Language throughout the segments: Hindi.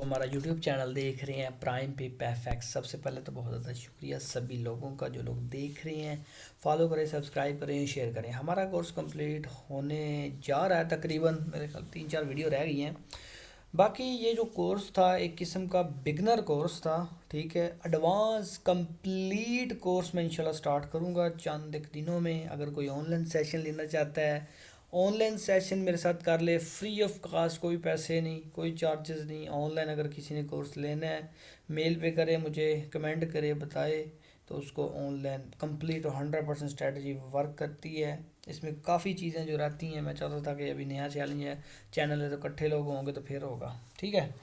हमारा यूट्यूब चैनल देख रहे हैं प्राइम पे पैफेक्स। सबसे पहले तो बहुत ज़्यादा शुक्रिया सभी लोगों का जो लोग देख रहे हैं। फॉलो करें, सब्सक्राइब करें, शेयर करें। हमारा कोर्स कंप्लीट होने जा रहा है, तकरीबन मेरे ख्याल 3-4 वीडियो रह गई हैं। बाकी ये जो कोर्स था एक किस्म का बिगनर कोर्स था, ठीक है। एडवांस कंप्लीट कोर्स मैं इंशाल्लाह स्टार्ट करूँगा चंद एक दिनों में। अगर कोई ऑनलाइन सेशन लेना चाहता है, ऑनलाइन सेशन मेरे साथ कर ले, फ्री ऑफ कास्ट, कोई पैसे नहीं, कोई चार्जेस नहीं। ऑनलाइन अगर किसी ने कोर्स लेना है, मेल पे करे, मुझे कमेंट करे, बताए तो उसको ऑनलाइन कंप्लीट और 100% स्ट्रेटजी वर्क करती है। इसमें काफ़ी चीज़ें जो रहती हैं, मैं चाहता था कि अभी नया चैलेंज है, चैनल है तो इकट्ठे लोग होंगे तो फिर होगा, ठीक है।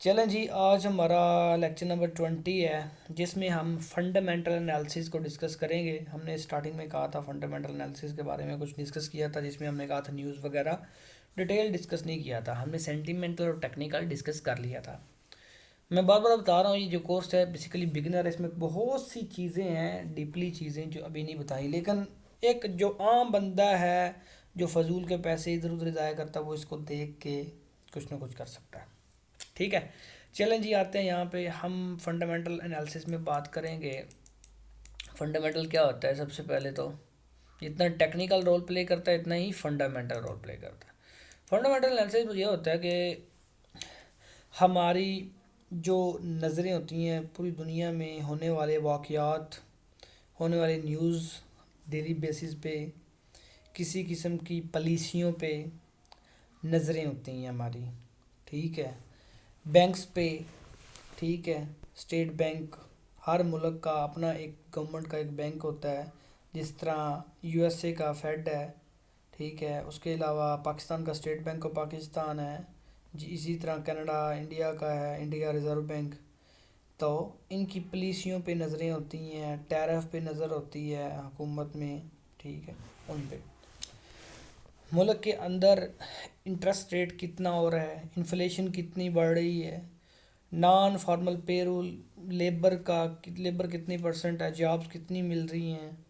चलें जी, आज हमारा लेक्चर नंबर 20 है, जिसमें हम फंडामेंटल एनालिसिस को डिस्कस करेंगे। हमने स्टार्टिंग में कहा था फंडामेंटल एनालिसिस के बारे में कुछ डिस्कस किया था, जिसमें हमने कहा था न्यूज़ वगैरह डिटेल डिस्कस नहीं किया था। हमने सेंटिमेंटल और टेक्निकल डिस्कस कर लिया था। मैं बार बार बता रहा हूँ, ये जो कोर्स है बेसिकली बिगिनर है। इसमें बहुत सी चीज़ें हैं, डीपली चीज़ें जो अभी नहीं बताई, लेकिन एक जो आम बंदा है जो फजूल के पैसे इधर उधर ज़ाया करता है, वो इसको देख के कुछ ना कुछ कर सकता है, ठीक है। चलें जी, आते हैं यहाँ पे। हम फंडामेंटल एनालिसिस में बात करेंगे। फंडामेंटल क्या होता है? सबसे पहले तो जितना टेक्निकल रोल प्ले करता है, इतना ही फंडामेंटल रोल प्ले करता है। फंडामेंटल एनालिसिस ये होता है कि हमारी जो नज़रें होती हैं पूरी दुनिया में होने वाले वाक़यात, होने वाले न्यूज़, डेली बेसिस पे किसी किस्म की पॉलिसियों पे नज़रें होती हैं हमारी, ठीक है। बैंक्स पे, ठीक है। स्टेट बैंक, हर मुल्क का अपना एक गवर्नमेंट का एक बैंक होता है। जिस तरह यूएसए का फेड है, ठीक है। उसके अलावा पाकिस्तान का स्टेट बैंक ऑफ पाकिस्तान है जी। इसी तरह कनाडा इंडिया का है, इंडिया रिज़र्व बैंक। तो इनकी पॉलिसियों पे नज़रें होती हैं, टैरिफ पे नज़र होती है हुकूमत में, ठीक है। उन पे मुल्क के अंदर इंटरेस्ट रेट कितना हो रहा है, इन्फ्लेशन कितनी बढ़ रही है, नॉन फॉर्मल पेरोल, लेबर कितनी परसेंट है, जॉब्स कितनी मिल रही हैं।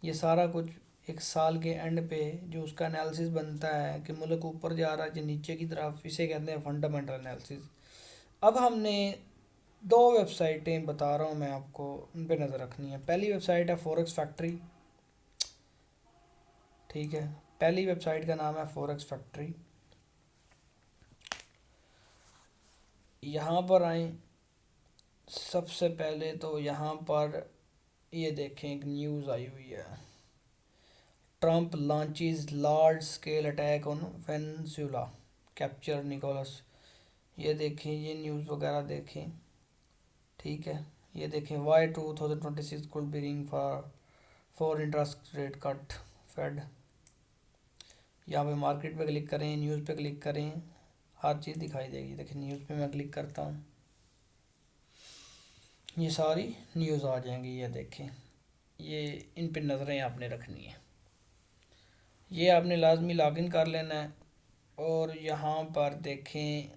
ये सारा कुछ एक साल के एंड पे जो उसका एनालिसिस बनता है कि मुल्क ऊपर जा रहा है कि नीचे की तरफ, इसे कहते हैं फंडामेंटल एनालिसिस। अब हमने दो वेबसाइटें बता रहा हूँ मैं आपको, उन पे नज़र रखनी है। पहली वेबसाइट है फॉरेक्स फैक्ट्री, ठीक है। पहली वेबसाइट का नाम है फॉरेक्स फैक्ट्री। यहाँ पर आए, सबसे पहले तो यहाँ पर ये देखें, एक न्यूज़ आई हुई है। Trump launches large scale attack on Venezuela, capture Nicolas. ये देखें, ये न्यूज़ वगैरह देखें, ठीक है। ये देखें, why 2026 could be ring for interest rate cut Fed. यहाँ पे मार्केट पे क्लिक करें, न्यूज़ पे क्लिक करें, हर चीज़ दिखाई देगी। देखिए न्यूज़ पे मैं क्लिक करता हूँ, ये सारी न्यूज़ आ जाएंगी। ये देखें, ये इन पे नज़रें आपने रखनी है। ये आपने लाजमी लॉगिन कर लेना है। और यहाँ पर देखें,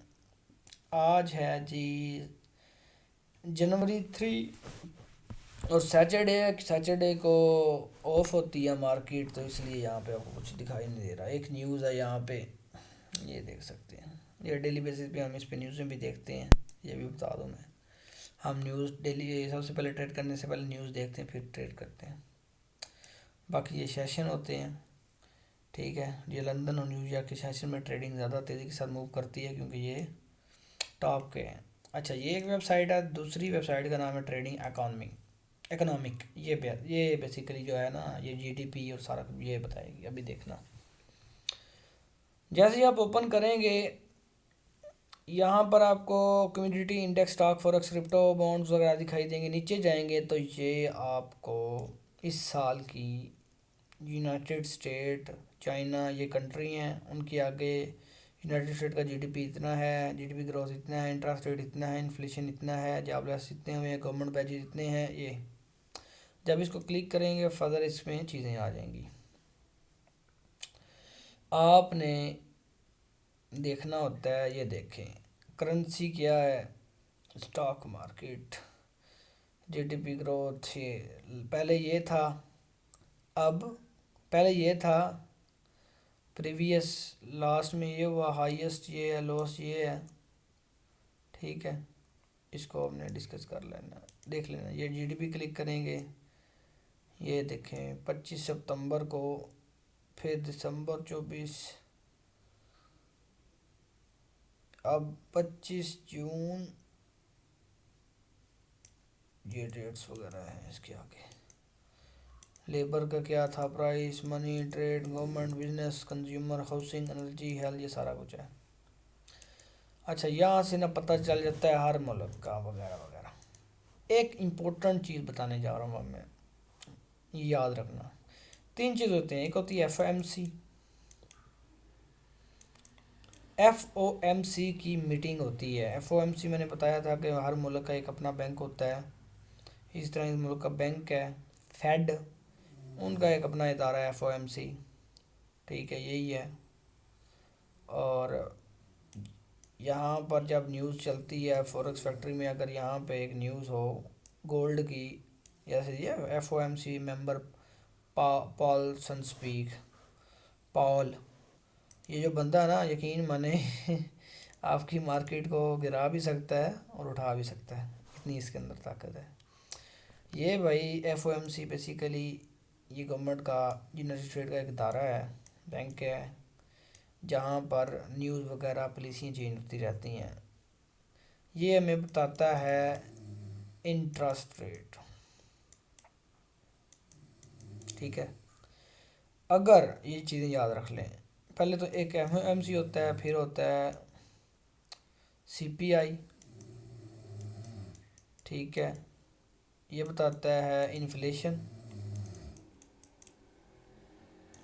आज है जी जनवरी 3, और सैटरडे को ऑफ होती है मार्केट, तो इसलिए यहाँ पे आपको कुछ दिखाई नहीं दे रहा। एक न्यूज़ है यहाँ पे, ये देख सकते हैं। ये डेली बेसिस पे हम इस पे न्यूज़ें भी देखते हैं, ये भी बता दूँ मैं। हम न्यूज़ डेली सबसे पहले ट्रेड करने से पहले न्यूज़ देखते हैं, फिर ट्रेड करते हैं। बाकी ये सेशन होते हैं, ठीक है। ये लंदन और न्यूयॉर्क के सेशन में ट्रेडिंग ज़्यादा तेज़ी के साथ मूव करती है, क्योंकि ये टॉप के हैं। अच्छा, ये एक वेबसाइट है। दूसरी वेबसाइट का नाम है ट्रेडिंग इकोनॉमिक। ये बेसिकली जो है ना, ये जीडीपी और सारा ये बताएगी। अभी देखना, जैसे ही आप ओपन करेंगे, यहाँ पर आपको community index, stock, forex, crypto, bonds वगैरह दिखाई देंगे। नीचे जाएंगे तो ये आपको इस साल की यूनाइटेड स्टेट, चाइना, ये कंट्री हैं, उनकी आगे यूनाइटेड स्टेट का जीडीपी इतना है, जीडीपी ग्रोथ इतना है, इंटरेस्ट रेट इतना है, इन्फ्लेशन इतना है, जॉबलेस इतने हुए हैं, गवर्नमेंट बैचेज इतने हैं। ये जब इसको क्लिक करेंगे फर्दर इसमें चीज़ें आ जाएंगी। आपने देखना होता है, ये देखें करेंसी क्या है, स्टॉक मार्केट, जीडीपी ग्रोथ। ये पहले ये था, अब पहले ये था, प्रीवियस लास्ट में ये हुआ, हाईएस्ट ये है, लोएस्ट ये है, ठीक है, इसको हमने डिस्कस कर लेना, देख लेना। ये जीडीपी क्लिक करेंगे, ये देखें 25 सितंबर को, फिर दिसंबर 24, अब 25 जून, ये डेट्स वगैरह हैं इसके आगे। लेबर का क्या था price, money, trade, government, business, consumer, housing, energy, health, ये सारा कुछ है। अच्छा, यहाँ से ना पता चल जाता है हर मुल्क का वगैरह वगैरह। एक इम्पोर्टेंट चीज़ बताने जा रहा हूँ मैं, याद रखना। 3 चीज़ होती हैं, एक होती है एफओएमसी। एफओएमसी की मीटिंग होती है। एफओएमसी मैंने बताया था कि हर मुल्क का एक अपना बैंक होता है, इस तरह इस मुल्क का बैंक है। फेड, उनका एक अपना इदारा है एफओएमसी, ठीक है, यही है। और यहाँ पर जब न्यूज़ चलती है फॉरेक्स फैक्ट्री में, अगर यहाँ पे एक न्यूज़ हो गोल्ड की, जैसे ये एफओएमसी मेंबर पॉल सनस्पीक, पॉल, ये जो बंदा है ना, यकीन माने आपकी मार्केट को गिरा भी सकता है और उठा भी सकता है, इतनी इसके अंदर ताकत है। ये भाई एफओएमसी बेसिकली ये गवर्नमेंट का यूनाइटेड स्टेट का एक इदारा है, बैंक है, जहाँ पर न्यूज़ वगैरह पॉलिसियाँ चेंज होती रहती हैं। ये हमें बताता है इंटरेस्ट रेट, ठीक है। अगर ये चीज़ें याद रख लें, पहले तो एक एफओएमसी होता है, फिर होता है सीपीआई, ठीक है, ये बताता है इन्फ्लेशन।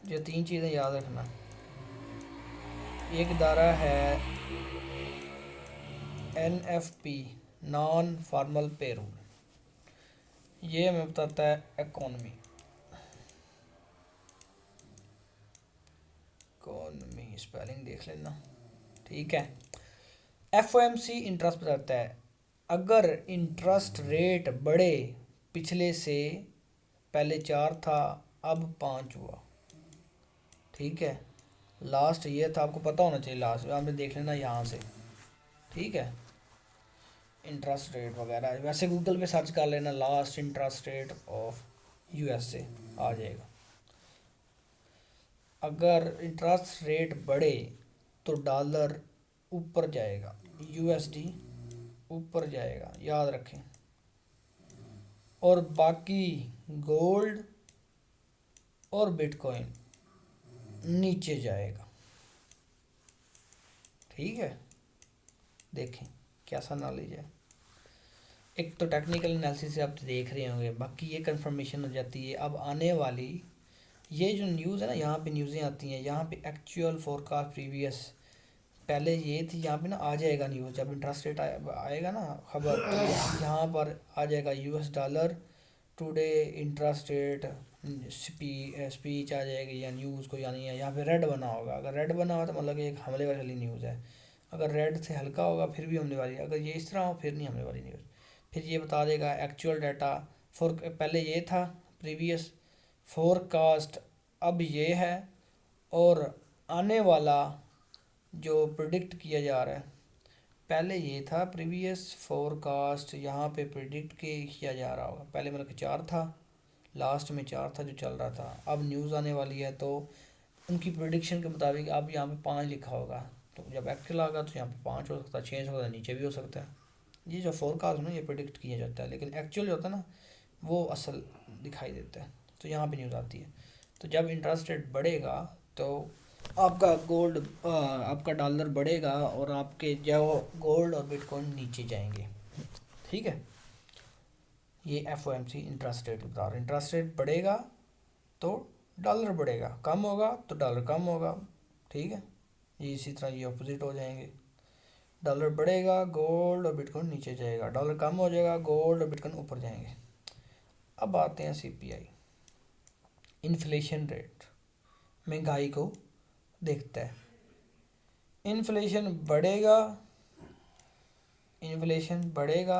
ये 3 चीज़ें याद रखना। एक इदारा है एनएफपी, नॉन फार्मल पेरोल, ये हमें बताता है इकोनॉमी। इकोनॉमी स्पेलिंग देख लेना, ठीक है। एफओएमसी इंटरेस्ट बताता है, अगर इंटरेस्ट रेट बढ़े, पिछले से पहले 4 था अब 5 हुआ, ठीक है। लास्ट ये था, आपको पता होना चाहिए, लास्ट आपने देख लेना यहाँ से, ठीक है। इंटरेस्ट रेट वगैरह वैसे गूगल पे सर्च कर लेना, last interest rate of USA आ जाएगा। अगर इंटरेस्ट रेट बढ़े तो डॉलर ऊपर जाएगा, यूएसडी ऊपर जाएगा, याद रखें। और बाकी गोल्ड और बिटकॉइन नीचे जाएगा, ठीक है। देखें कैसा नॉलेज है। एक तो टेक्निकल एनालिसिस से आप देख रहे होंगे, बाकी ये कंफर्मेशन हो जाती है। अब आने वाली ये जो न्यूज़ है ना, यहाँ पे न्यूज़ें आती हैं, यहाँ पे एक्चुअल फोरकास्ट प्रीवियस, पहले ये थी, यहाँ पे ना आ जाएगा न्यूज़, जब इंटरेस्ट रेट आएगा ना खबर, तो यहाँ पर आ जाएगा US dollar today interest rate, speech आ जाएगी या न्यूज़ को, यानी यहाँ पे रेड बना होगा। अगर रेड बना हुआ तो मतलब एक हमले वाली न्यूज़ है। अगर रेड से हल्का होगा फिर भी हमले वाली, अगर ये इस तरह हो फिर नहीं हमले वाली न्यूज़। फिर ये बता देगा एक्चुअल डाटा फॉर, पहले ये था प्रीवियस फोरकास्ट, अब ये है, और आने वाला जो प्रिडिक्ट किया जा रहा है, पहले ये था प्रीवियस फोरकास्ट, यहाँ पे प्रिडिक्ट किया जा रहा होगा। पहले मतलब 4 था, लास्ट में 4 था जो चल रहा था, अब न्यूज़ आने वाली है तो उनकी प्रिडिक्शन के मुताबिक अब यहाँ पे 5 लिखा होगा, तो जब एक्चुअल आएगा तो यहाँ पे 5 हो सकता है, 6 हो सकता है, नीचे भी हो सकता है। ये जो फोरकास्ट ना ये प्रिडिक्ट किया जाता है, लेकिन एक्चुअल जो होता है ना वो असल दिखाई देता है, तो यहाँ पे न्यूज़ आती है। तो जब इंटरेस्ट रेट बढ़ेगा तो आपका गोल्ड, आपका डॉलर बढ़ेगा और आपके जो गोल्ड और बिटकॉइन नीचे जाएंगे, ठीक है। ये एफओएमसी इंटरेस्ट रेट बता रहा है, इंटरेस्ट रेट बढ़ेगा तो डॉलर बढ़ेगा, कम होगा तो डॉलर कम होगा, ठीक है। ये इसी तरह ये अपोजिट हो जाएंगे, डॉलर बढ़ेगा गोल्ड और बिटकॉइन नीचे जाएगा, डॉलर कम हो जाएगा गोल्ड और बिटकॉइन ऊपर जाएंगे। अब आते हैं सीपीआई, इन्फ्लेशन रेट, महंगाई को देखता है। इन्फ्लेशन बढ़ेगा, इन्फ्लेशन बढ़ेगा,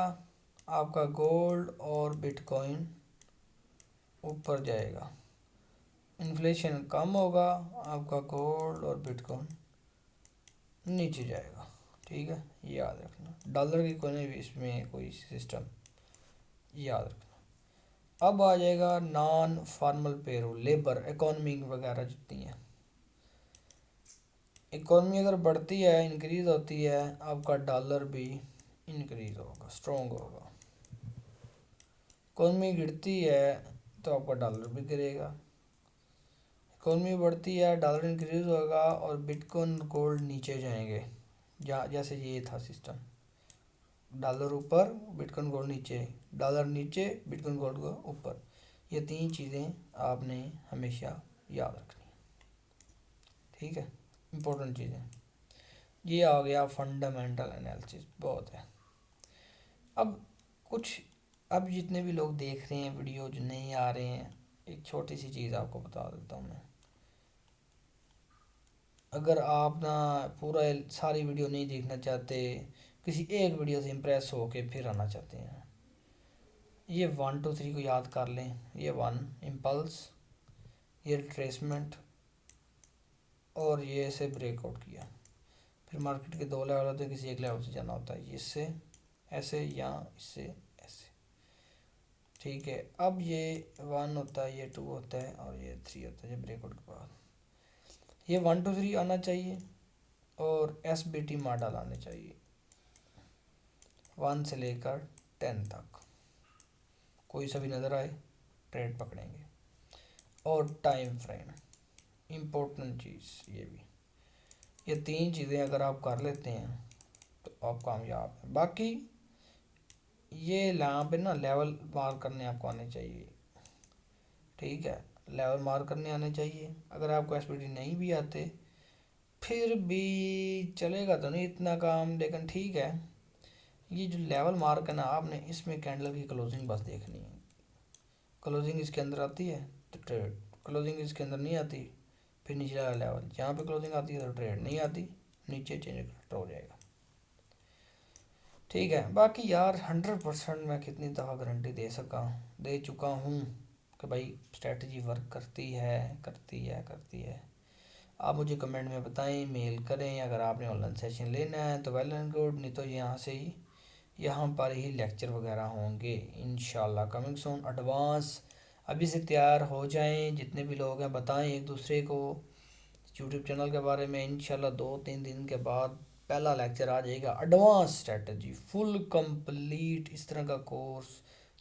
आपका गोल्ड और बिटकॉइन ऊपर जाएगा। इन्फ्लेशन कम होगा, आपका गोल्ड और बिटकॉइन नीचे जाएगा, ठीक है, याद रखना। डॉलर की कोई नहीं इसमें कोई सिस्टम, याद रखना। अब आ जाएगा non formal payroll, labour, economy वगैरह जितनी है। इकोनॉमी अगर बढ़ती है, इंक्रीज़ होती है, आपका डॉलर भी इंक्रीज़ होगा, स्ट्रॉन्ग होगा। इकोनॉमी गिरती है तो आपका डॉलर भी गिरेगा। इकोनॉमी बढ़ती है, डॉलर इंक्रीज़ होगा और बिटकॉइन गोल्ड नीचे जाएंगे। जैसे ये था सिस्टम, डॉलर ऊपर, बिटकॉइन गोल्ड नीचे, डॉलर नीचे, बिटकॉइन गोल्ड को ऊपर। ये तीन चीज़ें आपने हमेशा याद रखनी है, ठीक है, इम्पोर्टेंट चीज़ें। ये आ गया फंडामेंटल एनालिसिस, बहुत है। अब कुछ, अब जितने भी लोग देख रहे हैं वीडियो जो नहीं आ रहे हैं, एक छोटी सी चीज़ आपको बता देता हूँ मैं। अगर आप ना पूरा सारी वीडियो नहीं देखना चाहते, किसी एक वीडियो से इम्प्रेस होके फिर आना चाहते हैं, ये 1 2 3 को याद कर लें। ये 1 इम्पल्स, ये रिट्रेसमेंट, और ये ऐसे ब्रेकआउट किया। फिर मार्केट के दो लेवल होते हैं, किसी एक लेवल से जाना होता है, इससे ऐसे या इससे ऐसे, ठीक है। अब ये 1 होता है, ये 2 होता है और ये 3 होता है। ये ब्रेकआउट के बाद ये 1 2 3 आना चाहिए और SBT मॉडल आने चाहिए 1 से लेकर 10 तक। कोई सा भी नज़र आए ट्रेड पकड़ेंगे। और टाइम फ्रेम, इम्पोर्टेंट चीज़ ये भी। ये तीन चीज़ें अगर आप कर लेते हैं तो आप कामयाब हैं। बाकी ये यहाँ पे ना लेवल मार्क करने आपको आने चाहिए, ठीक है, लेवल मार्क करने आने चाहिए। अगर आपको SBT नहीं भी आते फिर भी चलेगा, तो नहीं इतना काम, लेकिन ठीक है। ये जो लेवल मार्क है ना, आपने इसमें कैंडल की क्लोजिंग बस देखनी है। क्लोजिंग इसके अंदर आती है तो ट्रेड, क्लोजिंग इसके अंदर नहीं आती फिर नीचे वाला लेवल, जहाँ पे क्लोजिंग आती है तो ट्रेड, नहीं आती नीचे चेंज हो जाएगा, ठीक है। बाकी यार 100% मैं कितनी दफ़ा गारंटी दे चुका हूँ कि भाई स्ट्रेटजी वर्क करती है, करती है, करती है। आप मुझे कमेंट में बताएं, मेल करें। अगर आपने ऑनलाइन सेशन लेना है तो वेल एंड गुड, नहीं तो यहाँ से ही, यहाँ पर ही लेक्चर वगैरह होंगे इंशाल्लाह, कमिंग सून। एडवांस अभी से तैयार हो जाएं, जितने भी लोग हैं बताएं एक दूसरे को यूट्यूब चैनल के बारे में। इंशाल्लाह 2 3 दिन के बाद पहला लेक्चर आ जाएगा, एडवांस स्ट्रेटजी फुल कंप्लीट। इस तरह का कोर्स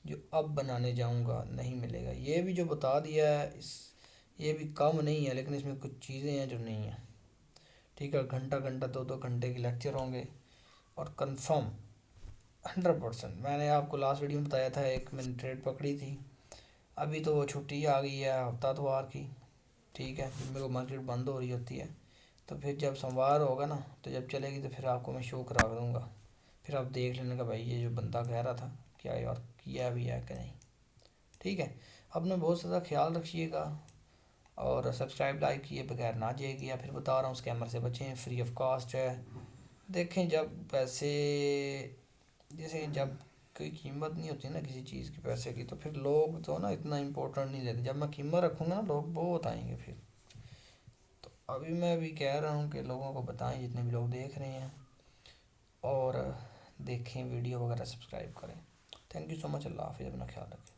जो अब बनाने जाऊंगा नहीं मिलेगा। ये भी जो बता दिया है इस, ये भी कम नहीं है, लेकिन इसमें कुछ चीज़ें हैं जो नहीं है, ठीक है। घंटा घंटा 2 2 घंटे के लेक्चर होंगे और कंफर्म 100%। मैंने आपको लास्ट वीडियो में बताया था, एक मैंने ट्रेड पकड़ी थी, अभी तो वो छुट्टी आ गई है हफ्ता तवार की, ठीक है, जब मेरे को मार्केट बंद हो रही होती है। तो फिर जब सोमवार होगा ना, तो जब चलेगी तो फिर आपको मैं शो करा दूँगा, फिर आप देख लेने का भाई ये जो बंदा कह रहा था क्या यार किया भी है कि नहीं, ठीक है। अपना बहुत ज़्यादा ख्याल रखिएगा और सब्सक्राइब लाइक किए बगैर ना जाइएगा। या फिर बता रहा हूँ स्कैमर से बचें, फ्री ऑफ कॉस्ट है। देखें जब पैसे, जैसे जब कोई कीमत नहीं होती ना किसी चीज़ की, पैसे की, तो फिर लोग तो ना इतना इम्पोर्टेंट नहीं लेते। जब मैं कीमत रखूँगा ना लोग बहुत आएंगे फिर। तो अभी मैं भी कह रहा हूँ कि लोगों को बताएं जितने भी लोग देख रहे हैं, और देखें वीडियो वगैरह, सब्सक्राइब करें। थैंक यू सो मच, अल्लाह हाफिज़, अपना ख्याल रखें।